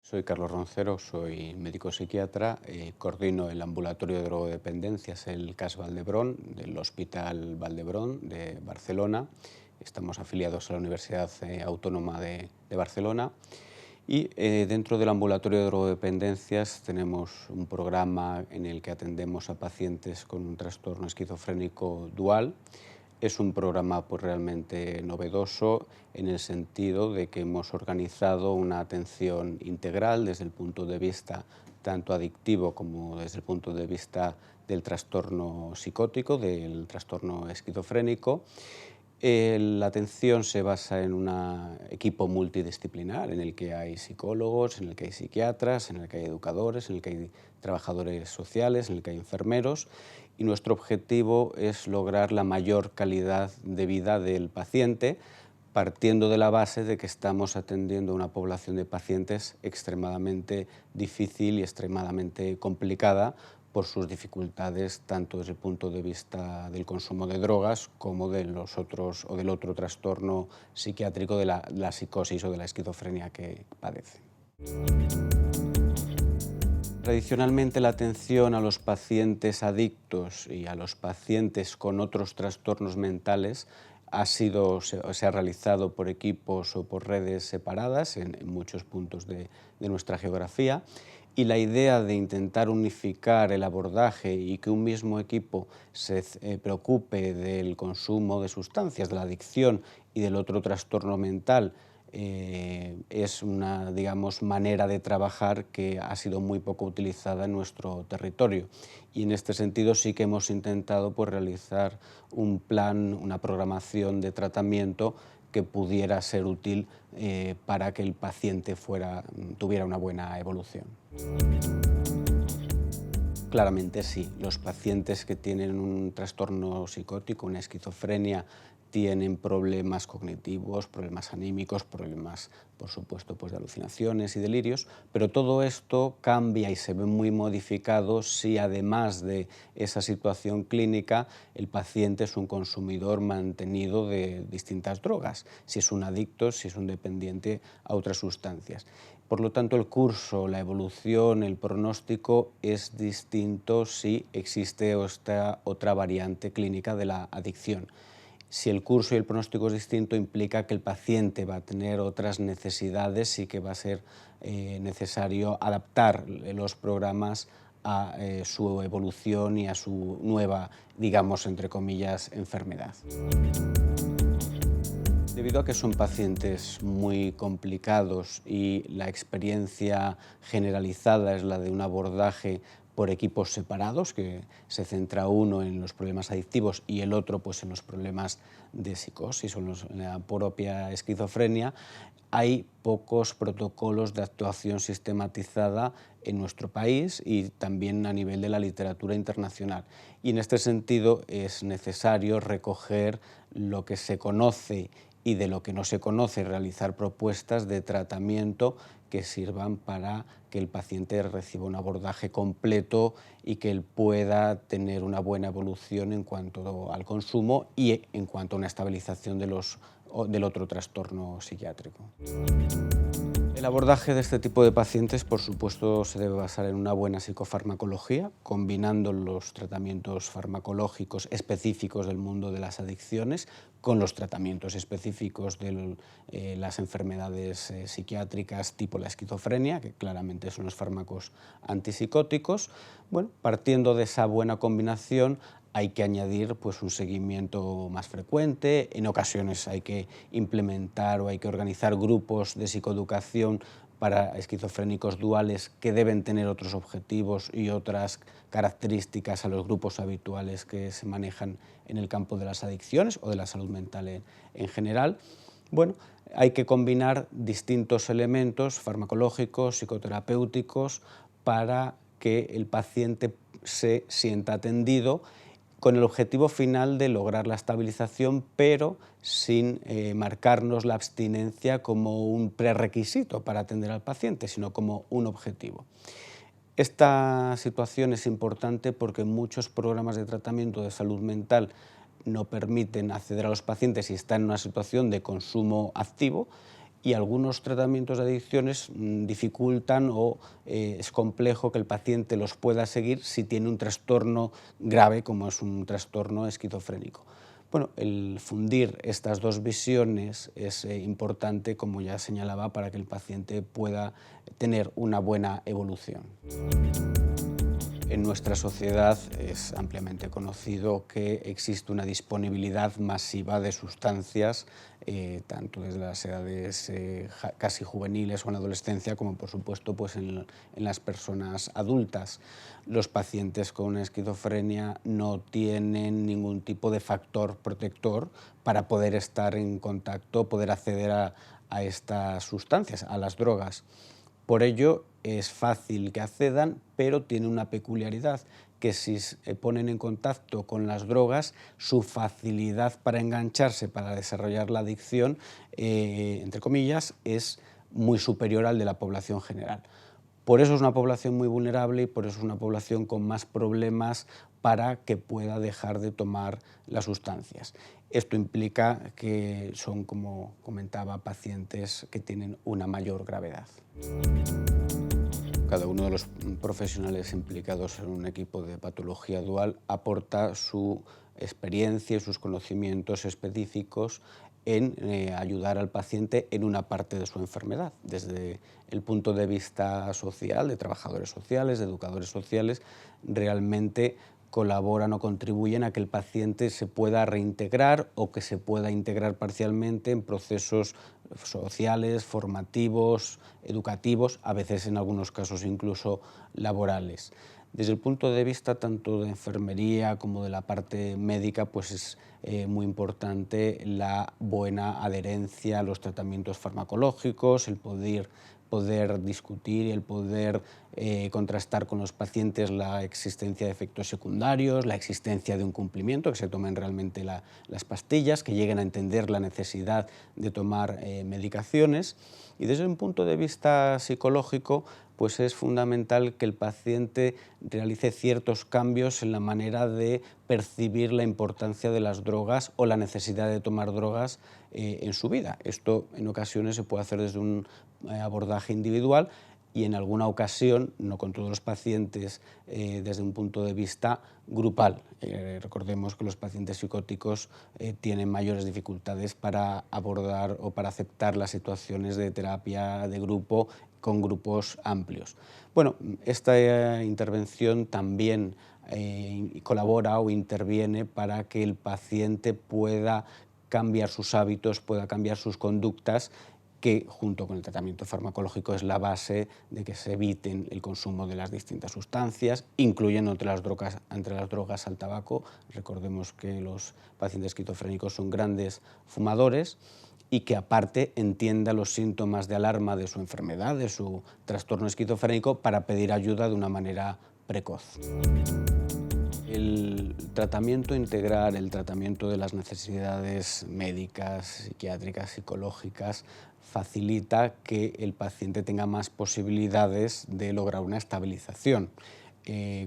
Soy Carlos Roncero, soy médico psiquiatra, coordino el ambulatorio de drogodependencias, el CAS Valdebrón, del Hospital Valdebrón de Barcelona. Estamos afiliados a la Universidad Autónoma de Barcelona y dentro del ambulatorio de drogodependencias tenemos un programa en el que atendemos a pacientes con un trastorno esquizofrénico dual. Es un programa pues, realmente novedoso en el sentido de que hemos organizado una atención integral desde el punto de vista tanto adictivo como desde el punto de vista del trastorno psicótico, del trastorno esquizofrénico. La atención se basa en un equipo multidisciplinar en el que hay psicólogos, en el que hay psiquiatras, en el que hay educadores, en el que hay trabajadores sociales, en el que hay enfermeros, y nuestro objetivo es lograr la mayor calidad de vida del paciente, partiendo de la base de que estamos atendiendo a una población de pacientes extremadamente difícil y extremadamente complicada por sus dificultades tanto desde el punto de vista del consumo de drogas como de los otros o del otro trastorno psiquiátrico de la psicosis o de la esquizofrenia que padecen. Tradicionalmente la atención a los pacientes adictos y a los pacientes con otros trastornos mentales se ha realizado por equipos o por redes separadas en muchos puntos de nuestra geografía, y la idea de intentar unificar el abordaje y que un mismo equipo se preocupe del consumo de sustancias, de la adicción y del otro trastorno mental es una, digamos, manera de trabajar que ha sido muy poco utilizada en nuestro territorio. Y en este sentido sí que hemos intentado pues, realizar un plan, una programación de tratamiento que pudiera ser útil para que el paciente tuviera una buena evolución. Claramente sí, los pacientes que tienen un trastorno psicótico, una esquizofrenia, tienen problemas cognitivos, problemas anímicos, problemas, por supuesto, pues de alucinaciones y delirios, pero todo esto cambia y se ve muy modificado si además de esa situación clínica el paciente es un consumidor mantenido de distintas drogas, si es un adicto, si es un dependiente a otras sustancias. Por lo tanto, el curso, la evolución, el pronóstico es distinto si existe esta otra variante clínica de la adicción. Si el curso y el pronóstico es distinto, implica que el paciente va a tener otras necesidades y que va a ser necesario adaptar los programas a su evolución y a su nueva, digamos, entre comillas, enfermedad. Debido a que son pacientes muy complicados y la experiencia generalizada es la de un abordaje por equipos separados, que se centra uno en los problemas adictivos y el otro pues, en los problemas de psicosis o en la propia esquizofrenia, hay pocos protocolos de actuación sistematizada en nuestro país y también a nivel de la literatura internacional. Y en este sentido es necesario recoger lo que se conoce y de lo que no se conoce, realizar propuestas de tratamiento que sirvan para que el paciente reciba un abordaje completo y que él pueda tener una buena evolución en cuanto al consumo y en cuanto a una estabilización del otro trastorno psiquiátrico. El abordaje de este tipo de pacientes, por supuesto, se debe basar en una buena psicofarmacología, combinando los tratamientos farmacológicos específicos del mundo de las adicciones con los tratamientos específicos de las enfermedades psiquiátricas tipo la esquizofrenia, que claramente son los fármacos antipsicóticos. Bueno, partiendo de esa buena combinación, hay que añadir pues, un seguimiento más frecuente, en ocasiones hay que implementar o hay que organizar grupos de psicoeducación para esquizofrénicos duales que deben tener otros objetivos y otras características a los grupos habituales que se manejan en el campo de las adicciones o de la salud mental en general. Bueno, hay que combinar distintos elementos farmacológicos, psicoterapéuticos, para que el paciente se sienta atendido con el objetivo final de lograr la estabilización, pero sin marcarnos la abstinencia como un prerequisito para atender al paciente, sino como un objetivo. Esta situación es importante porque muchos programas de tratamiento de salud mental no permiten acceder a los pacientes si están en una situación de consumo activo, y algunos tratamientos de adicciones dificultan o es complejo que el paciente los pueda seguir si tiene un trastorno grave como es un trastorno esquizofrénico. Bueno, el fundir estas dos visiones es importante, como ya señalaba, para que el paciente pueda tener una buena evolución. En nuestra sociedad es ampliamente conocido que existe una disponibilidad masiva de sustancias, tanto desde las edades casi juveniles o en la adolescencia, como por supuesto pues en las personas adultas. Los pacientes con esquizofrenia no tienen ningún tipo de factor protector para poder estar en contacto, poder acceder a estas sustancias, a las drogas. Por ello es fácil que accedan, pero tiene una peculiaridad, que si se ponen en contacto con las drogas, su facilidad para engancharse, para desarrollar la adicción, entre comillas, es muy superior al de la población general. Por eso es una población muy vulnerable y por eso es una población con más problemas para que pueda dejar de tomar las sustancias. Esto implica que son, como comentaba, pacientes que tienen una mayor gravedad. Cada uno de los profesionales implicados en un equipo de patología dual aporta su experiencia y sus conocimientos específicos en ayudar al paciente en una parte de su enfermedad, desde el punto de vista social, de trabajadores sociales, de educadores sociales, realmente colaboran o contribuyen a que el paciente se pueda reintegrar o que se pueda integrar parcialmente en procesos sociales, formativos, educativos, a veces en algunos casos incluso laborales. Desde el punto de vista tanto de enfermería como de la parte médica, pues es muy importante la buena adherencia a los tratamientos farmacológicos, el poder discutir, el poder contrastar con los pacientes la existencia de efectos secundarios, la existencia de un cumplimiento, que se tomen realmente las pastillas, que lleguen a entender la necesidad de tomar medicaciones. Y desde un punto de vista psicológico, pues es fundamental que el paciente realice ciertos cambios en la manera de percibir la importancia de las drogas o la necesidad de tomar drogas en su vida. Esto en ocasiones se puede hacer desde un abordaje individual y en alguna ocasión, no con todos los pacientes, desde un punto de vista grupal. Recordemos que los pacientes psicóticos tienen mayores dificultades para abordar o para aceptar las situaciones de terapia de grupo con grupos amplios. Bueno, esta intervención también colabora o interviene para que el paciente pueda cambiar sus hábitos, pueda cambiar sus conductas, que junto con el tratamiento farmacológico es la base de que se eviten el consumo de las distintas sustancias, incluyendo entre las drogas al tabaco. Recordemos que los pacientes esquizofrénicos son grandes fumadores y que aparte entienda los síntomas de alarma de su enfermedad, de su trastorno esquizofrénico, para pedir ayuda de una manera precoz. El tratamiento integral, el tratamiento de las necesidades médicas, psiquiátricas, psicológicas, facilita que el paciente tenga más posibilidades de lograr una estabilización.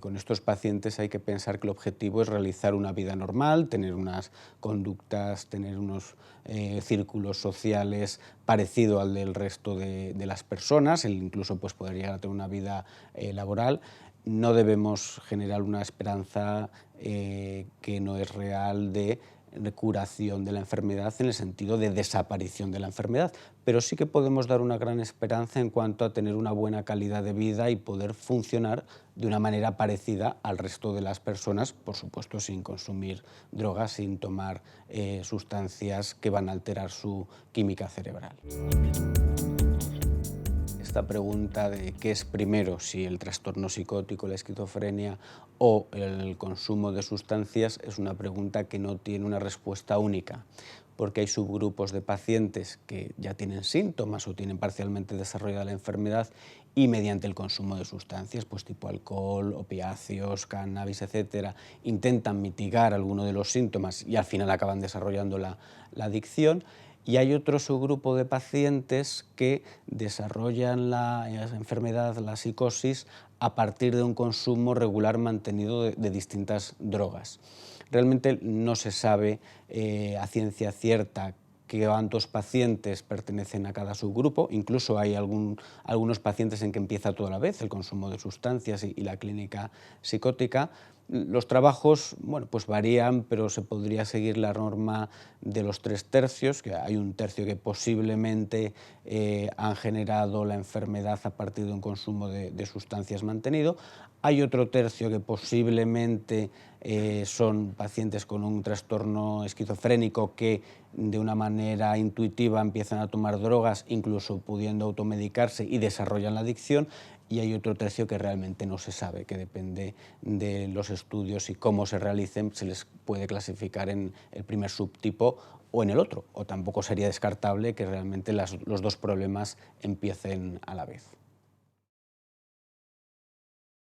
Con estos pacientes hay que pensar que el objetivo es realizar una vida normal, tener unas conductas, tener unos círculos sociales parecido al del resto de las personas, incluso pues, poder llegar a tener una vida laboral. No debemos generar una esperanza que no es real de curación de la enfermedad en el sentido de desaparición de la enfermedad, pero sí que podemos dar una gran esperanza en cuanto a tener una buena calidad de vida y poder funcionar de una manera parecida al resto de las personas, por supuesto sin consumir drogas, sin tomar sustancias que van a alterar su química cerebral. Esta pregunta de qué es primero, si el trastorno psicótico, la esquizofrenia o el consumo de sustancias, es una pregunta que no tiene una respuesta única, porque hay subgrupos de pacientes que ya tienen síntomas o tienen parcialmente desarrollada la enfermedad y mediante el consumo de sustancias, pues tipo alcohol, opiáceos, cannabis, etcétera, intentan mitigar alguno de los síntomas y al final acaban desarrollando la adicción. Y hay otro subgrupo de pacientes que desarrollan la enfermedad, la psicosis, a partir de un consumo regular mantenido de distintas drogas. Realmente no se sabe a ciencia cierta cuántos pacientes pertenecen a cada subgrupo. Incluso hay algunos pacientes en que empieza todo a la vez el consumo de sustancias y la clínica psicótica. Los trabajos, bueno, pues varían, pero se podría seguir la norma de los 3/3, que hay un tercio que posiblemente han generado la enfermedad a partir de un consumo de sustancias mantenido. Hay otro tercio que posiblemente son pacientes con un trastorno esquizofrénico que de una manera intuitiva empiezan a tomar drogas, incluso pudiendo automedicarse, y desarrollan la adicción. Y hay otro tercio que realmente no se sabe, que depende de los estudios y cómo se realicen, se les puede clasificar en el primer subtipo o en el otro, o tampoco sería descartable que realmente los dos problemas empiecen a la vez.